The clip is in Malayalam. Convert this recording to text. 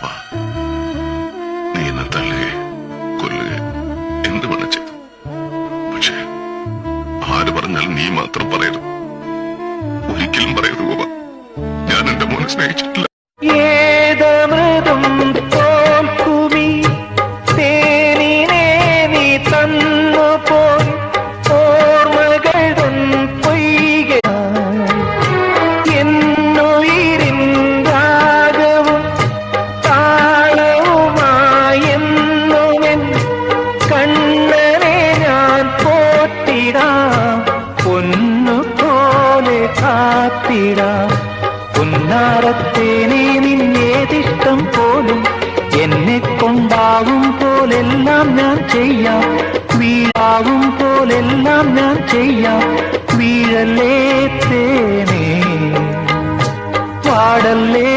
ഗോപ, നീ എന്നെ തള്ളുകയെ കൊല്ലുകയെ എന്ത് വേണം ചെയ്തു. പക്ഷേ ആര് പറഞ്ഞാലും നീ മാത്രം പറയരുത്. ഒരിക്കലും പറയരുത് ഗോപ. ഞാൻ എന്റെ മോനെ സ്നേഹിച്ചിട്ടില്ല. പൊന്നാരത്തേനെ നിന്നേതിഷ്ടം പോലും എന്നെ കൊണ്ടാവും പോലെല്ലാം ഞാൻ ചെയ്യാം. വീഴാവും പോലെല്ലാം ഞാൻ ചെയ്യാം. വീഴല്ലേ തേനേ, പാടല്ലേ